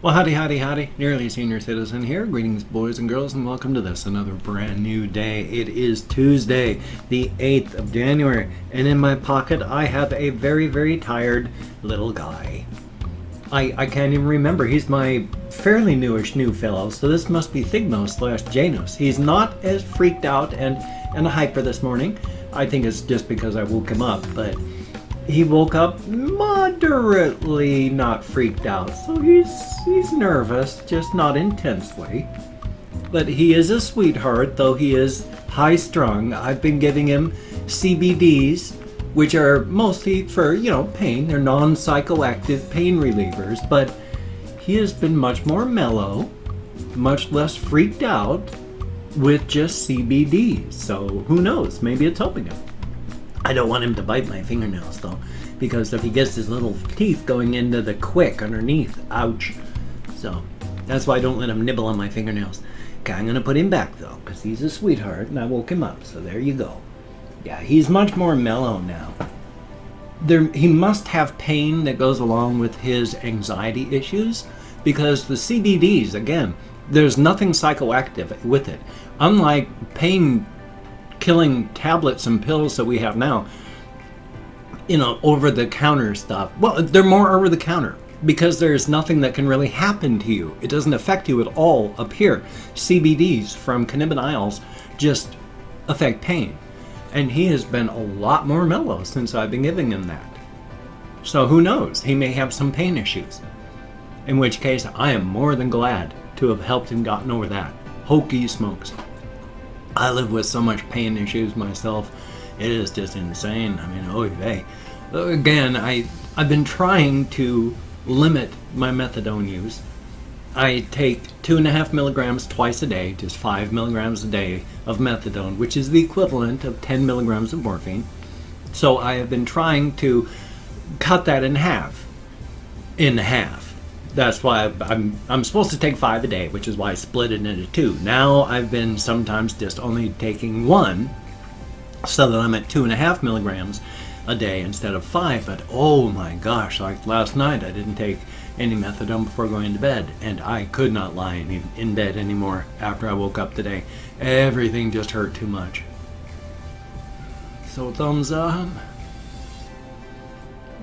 Well, howdy, howdy, howdy. Nearly Senior Citizen here. Greetings, boys and girls, and welcome to this, another brand new day. It is Tuesday, the 8th of January, and in my pocket I have a very, very tired little guy. I can't even remember. He's my fairly newish new fellow, so this must be Thigmos/Janos. He's not as freaked out and hyper this morning. I think it's just because I woke him up, but he woke up moderately not freaked out, so he's nervous, just not intensely. But he is a sweetheart, though he is high-strung. I've been giving him CBDs, which are mostly for, pain. They're non-psychoactive pain relievers, but he has been much more mellow, much less freaked out with just CBDs. So who knows? Maybe it's helping him. I don't want him to bite my fingernails, though, because if he gets his little teeth going into the quick underneath, ouch. So that's why I don't let him nibble on my fingernails. Okay, I'm going to put him back, though, because he's a sweetheart, and I woke him up, so there you go. Yeah, he's much more mellow now. He must have pain that goes along with his anxiety issues, because the CBDs, again, there's nothing psychoactive with it. Unlike pain-killing tablets and pills that we have now, over-the-counter stuff. Well, they're more over-the-counter because there's nothing that can really happen to you. It doesn't affect you at all up here. CBDs from cannabidiol just affect pain. And he has been a lot more mellow since I've been giving him that. So who knows? He may have some pain issues. In which case, I am more than glad to have helped him gotten over that. Hokey smokes. I live with so much pain issues myself. It is just insane. I mean, oy vey. Again, I've been trying to limit my methadone use. I take 2.5 milligrams twice a day, just 5 milligrams a day of methadone, which is the equivalent of 10 milligrams of morphine. So I have been trying to cut that in half. That's why I'm supposed to take 5 a day, which is why I split it into 2. Now I've been sometimes just only taking 1, so that I'm at 2.5 milligrams a day instead of 5. But oh my gosh, like last night I didn't take any methadone before going to bed, and I could not lie in bed anymore after I woke up today. Everything just hurt too much. So thumbs up.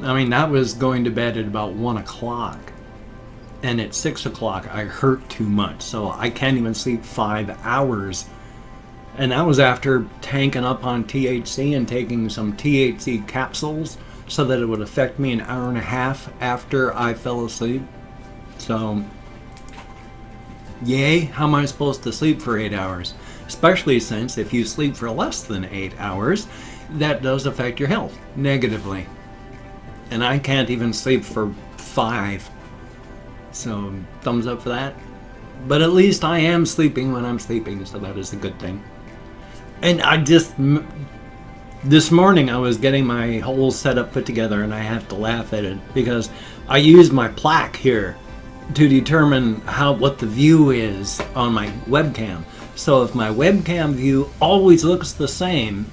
I mean, that was going to bed at about 1 o'clock. And at 6 o'clock, I hurt too much, so I can't even sleep 5 hours. And that was after tanking up on THC and taking some THC capsules so that it would affect me an hour and a half after I fell asleep. So, yay, how am I supposed to sleep for 8 hours? Especially since if you sleep for less than 8 hours, that does affect your health negatively. And I can't even sleep for 5. So, thumbs up for that. But at least I am sleeping when I'm sleeping, so that is a good thing. And this morning I was getting my whole setup put together, and I have to laugh at it because I use my plaque here to determine what the view is on my webcam. So if my webcam view always looks the same,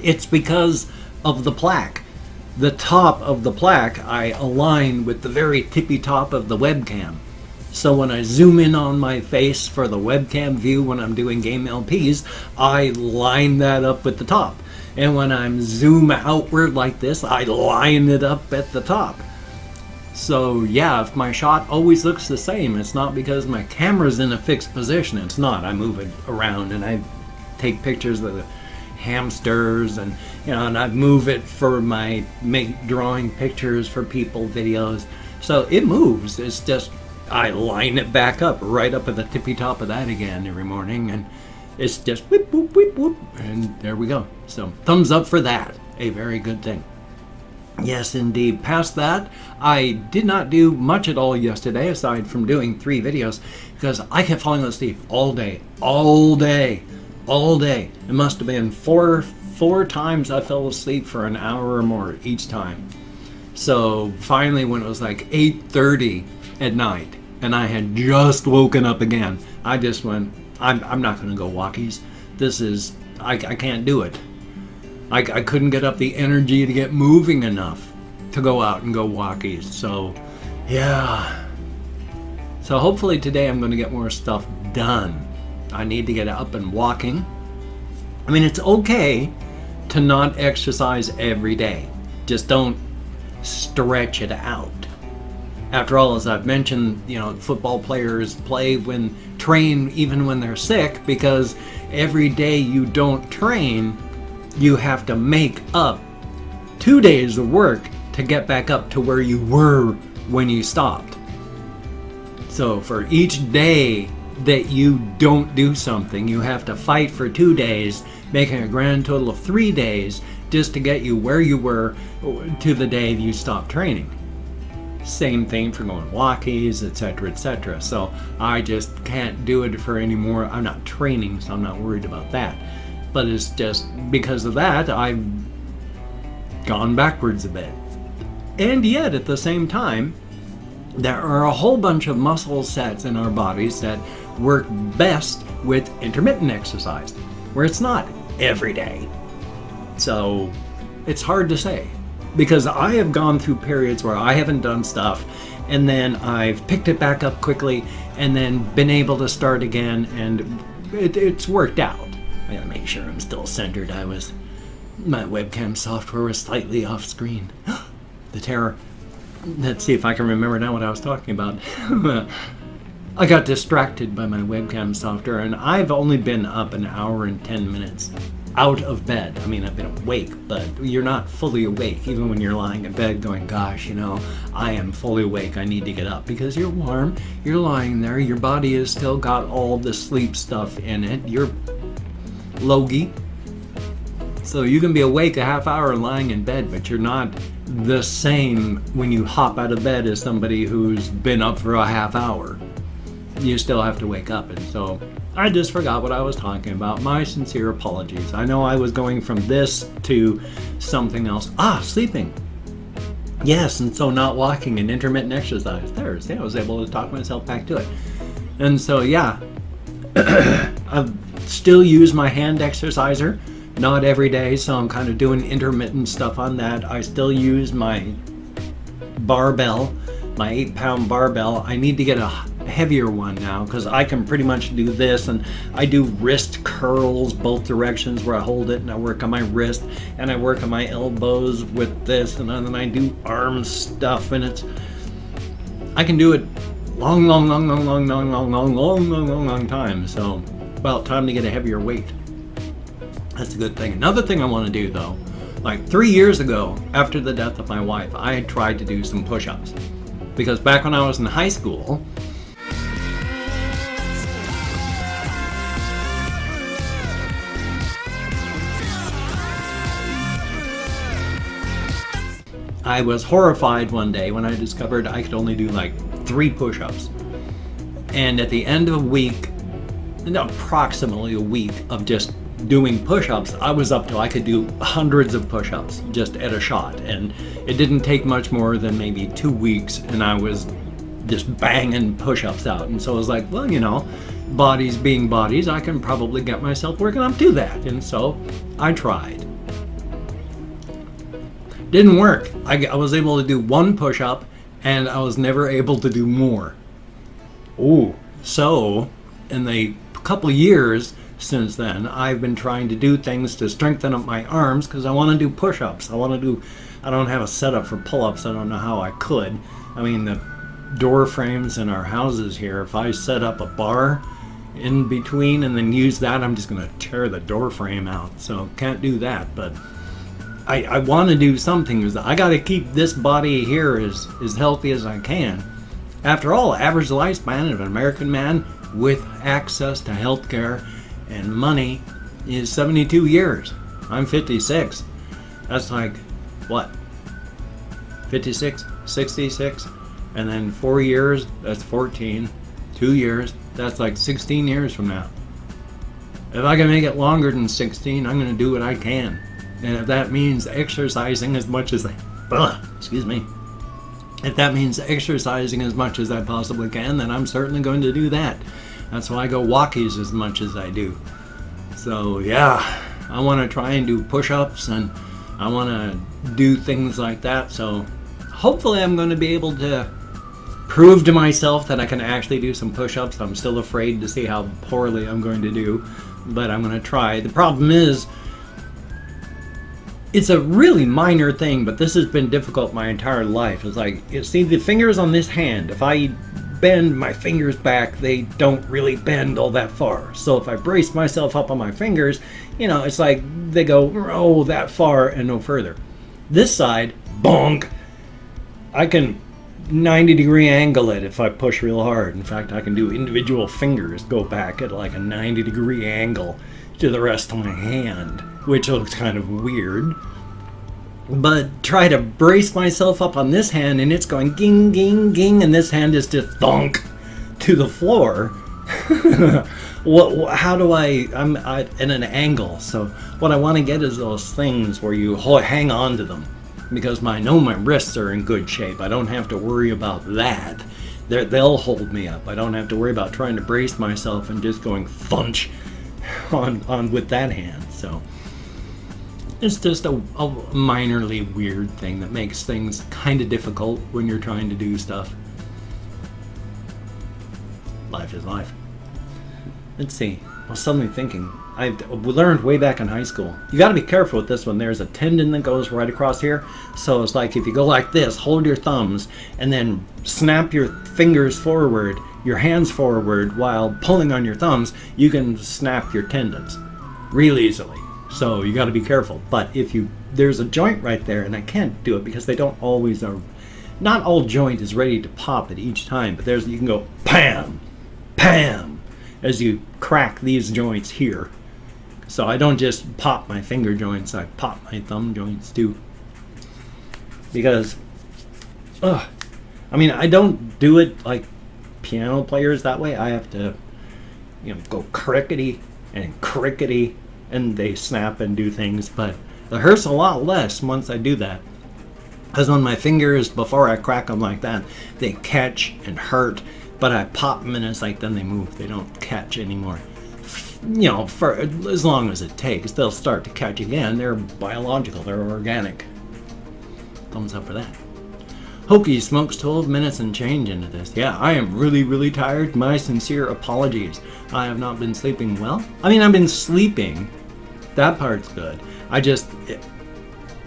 it's because of the plaque. The top of the plaque I align with the very tippy top of the webcam. So when I zoom in on my face for the webcam view when I'm doing game LPs, I line that up with the top. And when I'm zoom outward like this, I line it up at the top. So yeah, if my shot always looks the same, it's not because my camera's in a fixed position. It's not. I move it around and I take pictures of the hamsters and I move it for my drawing pictures for people, videos. So it moves. It's just I line it back up right up at the tippy top of that again every morning, and it's just whip, whoop, whip, whoop, and there we go. So thumbs up for that. A very good thing. Yes, indeed. Past that, I did not do much at all yesterday, aside from doing 3 videos, because I kept falling asleep all day. It must have been four times I fell asleep for an hour or more each time. So finally, when it was like 8:30 at night, and I had just woken up again, I just went, I'm not going to go walkies. I can't do it. I couldn't get up the energy to get moving enough to go out and go walkies. So, yeah. So hopefully today I'm going to get more stuff done. I need to get up and walking. I mean, it's okay to not exercise every day. Just don't stretch it out. After all, as I've mentioned, you know, football players train even when they're sick, because every day you don't train, you have to make up 2 days of work to get back up to where you were when you stopped. So for each day that you don't do something, you have to fight for 2 days, making a grand total of 3 days just to get you where you were to the day you stopped training. Same thing for going walkies, etc., etc. So I just can't do it for any more. I'm not training, so I'm not worried about that. But it's just because of that, I've gone backwards a bit. And yet, at the same time, there are a whole bunch of muscle sets in our bodies that work best with intermittent exercise, where it's not every day. So it's hard to say, because I have gone through periods where I haven't done stuff, and then I've picked it back up quickly, and then been able to start again, and it's worked out. I gotta make sure I'm still centered. My webcam software was slightly off screen. The terror. Let's see if I can remember now what I was talking about. I got distracted by my webcam software, and I've only been up an hour and 10 minutes out of bed. I mean, I've been awake, but you're not fully awake, even when you're lying in bed going, gosh, you know, I am fully awake, I need to get up, because you're warm, you're lying there, your body has still got all the sleep stuff in it, you're logy. So you can be awake a half hour lying in bed, but you're not the same when you hop out of bed as somebody who's been up for a half hour. You still have to wake up, and so I just forgot what I was talking about. My sincere apologies. I know I was going from this to something else. Sleeping. Yes, and so not walking and intermittent exercise. There, see, I was able to talk myself back to it. And so, yeah, I still use my hand exerciser. Not every day, so I'm kind of doing intermittent stuff on that. I still use my barbell, my 8-pound barbell. I need to get a heavier one now, because I can pretty much do this, and I do wrist curls both directions where I hold it and I work on my wrist, and I work on my elbows with this, and then I do arm stuff, and I can do it long time. So about time to get a heavier weight. That's a good thing. Another thing I want to do, though, like 3 years ago, after the death of my wife, I had tried to do some push-ups. Because back when I was in high school, I was horrified one day when I discovered I could only do like 3 push-ups. And at the end of a week, approximately a week of just doing push-ups, I was up to I could do hundreds of push-ups just at a shot, and it didn't take much more than maybe 2 weeks, and I was just banging push-ups out. And so I was like, well, you know, bodies being bodies, I can probably get myself working up to that. And so I tried. Didn't work. I was able to do 1 push-up, and I was never able to do more. So in the couple of years since then, I've been trying to do things to strengthen up my arms, because I want to do push-ups. I don't have a setup for pull-ups. I don't know how I could. I mean, the door frames in our houses here, if I set up a bar in between and then use that, I'm just going to tear the door frame out. So can't do that, but I want to do something. I got to keep this body here as healthy as I can. After all, average lifespan of an American man with access to health care and money is 72 years. I'm 56. That's like, what? 56, 66, and then 4 years, that's 14. 2 years, that's like 16 years from now. If I can make it longer than 16, I'm gonna do what I can. And if that means exercising as much as if that means exercising as much as I possibly can, then I'm certainly going to do that. That's why I go walkies as much as I do. So yeah, I want to try and do push-ups, and I want to do things like that. So hopefully I'm going to be able to prove to myself that I can actually do some push-ups. I'm still afraid to see how poorly I'm going to do, but I'm going to try. The problem is, it's a really minor thing, but this has been difficult my entire life. It's like, you see the fingers on this hand, if I bend my fingers back, they don't really bend all that far. So if I brace myself up on my fingers, you know, it's like they go, oh, that far and no further. This side, bonk, I can 90-degree angle it if I push real hard. In fact, I can do individual fingers go back at like a 90-degree angle to the rest of my hand, which looks kind of weird. But try to brace myself up on this hand and it's going ging, ging, ging, and this hand is just thunk to the floor. How do I'm at an angle, so what I want to get is those things where you hang on to them, because I know my wrists are in good shape. I don't have to worry about that. They'll hold me up. I don't have to worry about trying to brace myself and just going thunch on with that hand. So it's just a minorly weird thing that makes things kind of difficult when you're trying to do stuff. Life is life. Let's see. I was suddenly thinking, I learned way back in high school, you got to be careful with this one. There's a tendon that goes right across here. So it's like if you go like this, hold your thumbs, and then snap your fingers forward, your hands forward while pulling on your thumbs, you can snap your tendons real easily. So you got to be careful. But if there's a joint right there, and I can't do it because they don't always are. Not all joint is ready to pop at each time, but you can go pam, pam, as you crack these joints here. So I don't just pop my finger joints, I pop my thumb joints too. Because, I mean, I don't do it like piano players that way. I have to, you know, go crickety and crickety, and they snap and do things, but it hurts a lot less once I do that. Because when my fingers, before I crack them like that, they catch and hurt, but I pop them and it's like then they move. They don't catch anymore. You know, for as long as it takes, they'll start to catch again. They're biological, they're organic. Thumbs up for that. Hokey smokes 12 minutes and change into this. Yeah, I am really, really tired. My sincere apologies. I have not been sleeping well. I mean, I've been sleeping. That part's good.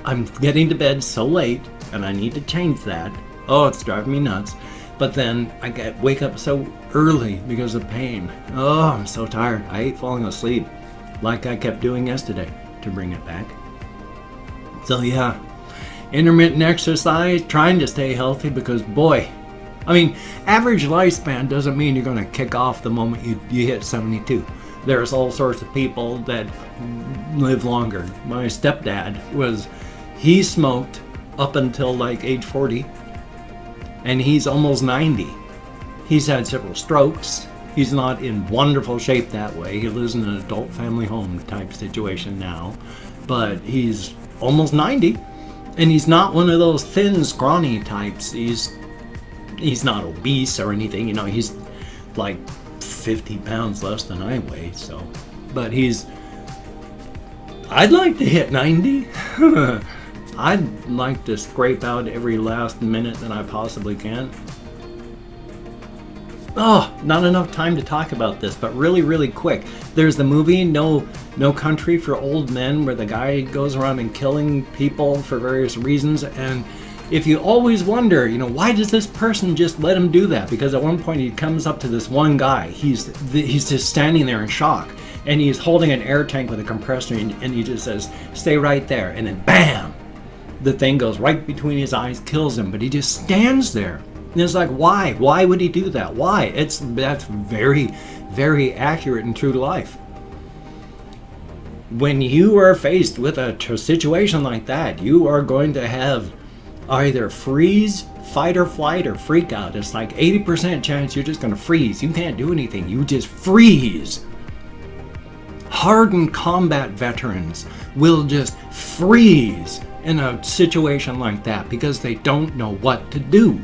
I'm getting to bed so late, and I need to change that. Oh, it's driving me nuts. But then I wake up so early because of pain. Oh, I'm so tired. I hate falling asleep like I kept doing yesterday to bring it back. So yeah, intermittent exercise, trying to stay healthy because boy, I mean, average lifespan doesn't mean you're going to kick off the moment you hit 72. There's all sorts of people that live longer. My stepdad he smoked up until like age 40. And he's almost 90. He's had several strokes. He's not in wonderful shape that way. He lives in an adult family home type situation now. But he's almost 90. And he's not one of those thin, scrawny types. He's not obese or anything. You know, he's like 50 pounds less than I weigh. So, but I'd like to hit 90. I'd like to scrape out every last minute that I possibly can. Oh, not enough time to talk about this, but really, really quick. There's the movie No Country for Old Men, where the guy goes around and killing people for various reasons. And if you always wonder, you know, why does this person just let him do that? Because at one point he comes up to this one guy. He's just standing there in shock. And he's holding an air tank with a compressor, and he just says, "Stay right there." And then bam! The thing goes right between his eyes, kills him, but he just stands there. And it's like, why? Why would he do that? Why? That's very, very accurate and true to life. When you are faced with a situation like that, you are going to have either freeze, fight or flight, or freak out. It's like 80% chance you're just going to freeze. You can't do anything. You just freeze. Hardened combat veterans will just freeze in a situation like that because they don't know what to do.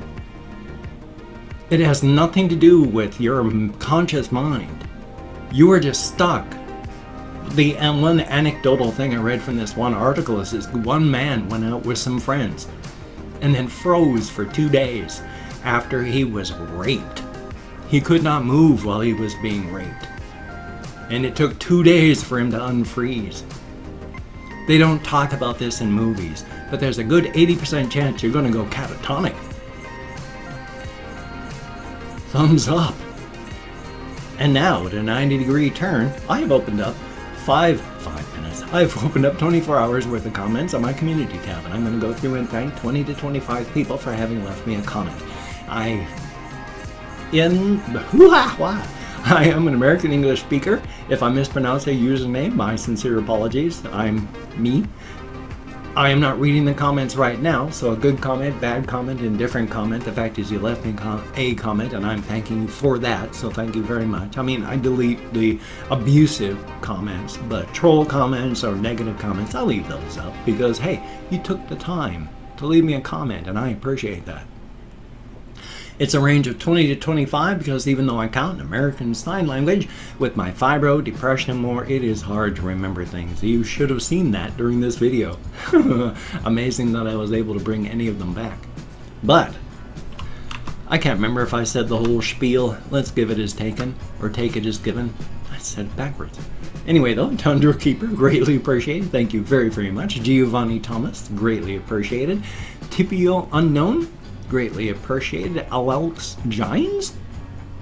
It has nothing to do with your conscious mind. You are just stuck. And one anecdotal thing I read from this one article is this one man went out with some friends and then froze for 2 days. after he was raped. He could not move while he was being raped. And it took 2 days for him to unfreeze. They don't talk about this in movies, but there's a good 80% chance you're going to go catatonic. Thumbs up. And now, at a 90-degree turn, I have opened up five minutes. I've opened up 24 hours worth of comments on my community tab, and I'm going to go through and thank 20 to 25 people for having left me a comment. I am an American English speaker. If I mispronounce a username, my sincere apologies. I'm me. I am not reading the comments right now, so a good comment, bad comment, indifferent comment. The fact is you left me a comment, and I'm thanking you for that, so thank you very much. I mean, I delete the abusive comments, but troll comments or negative comments, I'll leave those up because, hey, you took the time to leave me a comment, and I appreciate that. It's a range of 20 to 25 because even though I count in American Sign Language, with my fibro, depression, and more, it is hard to remember things. You should have seen that during this video. Amazing that I was able to bring any of them back. But I can't remember if I said the whole spiel. Let's give it as taken, or take it as given. I said it backwards. Anyway though, Tundra Keeper, greatly appreciated. Thank you very, very much. Giovanni Thomas, greatly appreciated. Tipio Unknown, greatly appreciated. Alex Gines,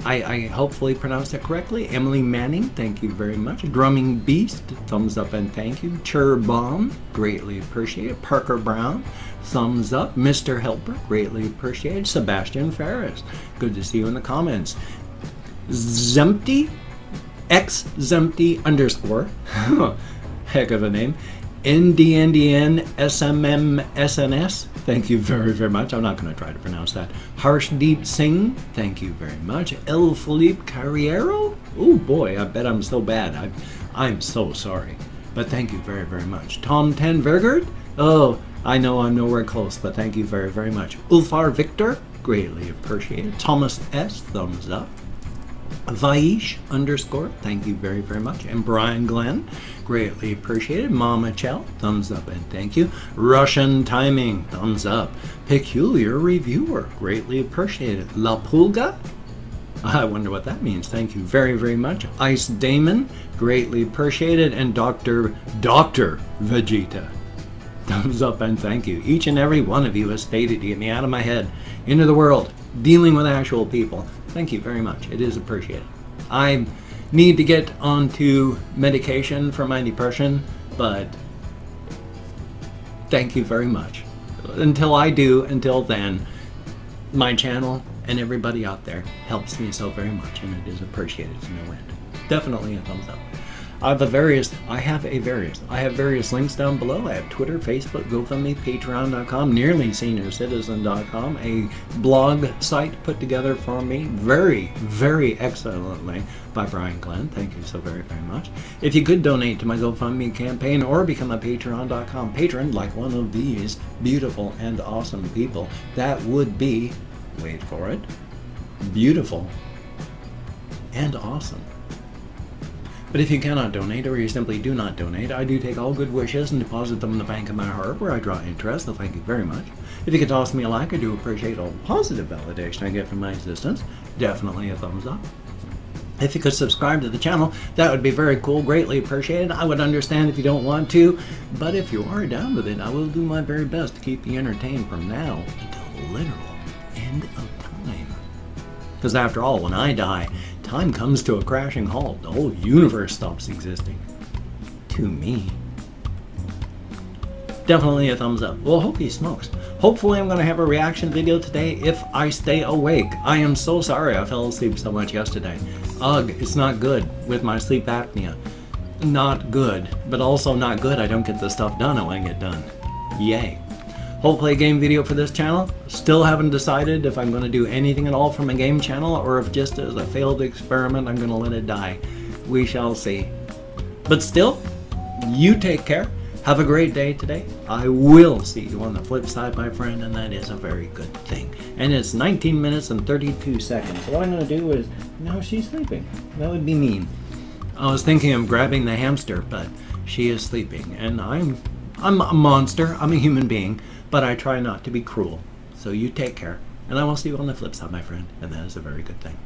I hopefully pronounced that correctly. Emily Manning, thank you very much. Drumming Beast, thumbs up and thank you. Chur Bomb, greatly appreciated. Parker Brown, thumbs up. Mr. Helper, greatly appreciated. Sebastian Ferris, good to see you in the comments. Zempty, X-Zempty underscore, heck of a name. NDNDN SMM SNS, thank you very, very much. I'm not going to try to pronounce that. Harshdeep Singh, thank you very much. El Felipe Carriero, oh boy, I bet I'm so bad. I'm so sorry, but thank you very, very much. Tom Ten Vergerd, oh, I know I'm nowhere close, but thank you very, very much. Ulfar Victor, greatly appreciated. Thomas S, thumbs up. Vaish underscore, thank you very, very much. And Brian Glenn, greatly appreciated. Mama Chell, thumbs up and thank you. Russian Timing, thumbs up. Peculiar Reviewer, greatly appreciated. La Pulga, I wonder what that means. Thank you very, very much. Ice Damon, greatly appreciated. And Dr. Vegeta, thumbs up and thank you. Each and every one of you has stated to get me out of my head, into the world, dealing with actual people. Thank you very much. It is appreciated. I need to get onto medication for my depression, but thank you very much. Until I do, until then, my channel and everybody out there helps me so very much, and it is appreciated to no end. Definitely a thumbs up. I have various links down below. I have Twitter, Facebook, GoFundMe, Patreon.com, NearlySeniorCitizen.com, a blog site put together for me very, very excellently by Brian Glenn. Thank you so very, very much. If you could donate to my GoFundMe campaign or become a Patreon.com patron like one of these beautiful and awesome people, that would be, wait for it, beautiful and awesome. But if you cannot donate, or you simply do not donate, I do take all good wishes and deposit them in the bank of my heart where I draw interest, so thank you very much. If you could toss me a like, I do appreciate all the positive validation I get from my existence. Definitely a thumbs up. If you could subscribe to the channel, that would be very cool, greatly appreciated. I would understand if you don't want to, but if you are down with it, I will do my very best to keep you entertained from now until the literal end of time. Because after all, when I die, time comes to a crashing halt. The whole universe stops existing. To me. Definitely a thumbs up. Well, holy smokes. Hopefully I'm going to have a reaction video today if I stay awake. I am so sorry I fell asleep so much yesterday. Ugh, it's not good with my sleep apnea. Not good, but also not good. I don't get the stuff done I want to get done. Yay. Hopefully a game video for this channel. Still haven't decided if I'm going to do anything at all from a game channel or if just as a failed experiment I'm going to let it die. We shall see. But still, you take care. Have a great day today. I will see you on the flip side, my friend, and that is a very good thing. And it's 19 minutes and 32 seconds. So what I'm going to do is, no, she's sleeping. That would be mean. I was thinking of grabbing the hamster, but she is sleeping. And I'm a monster. I'm a human being. But I try not to be cruel. So you take care. And I will see you on the flip side, my friend, and that is a very good thing.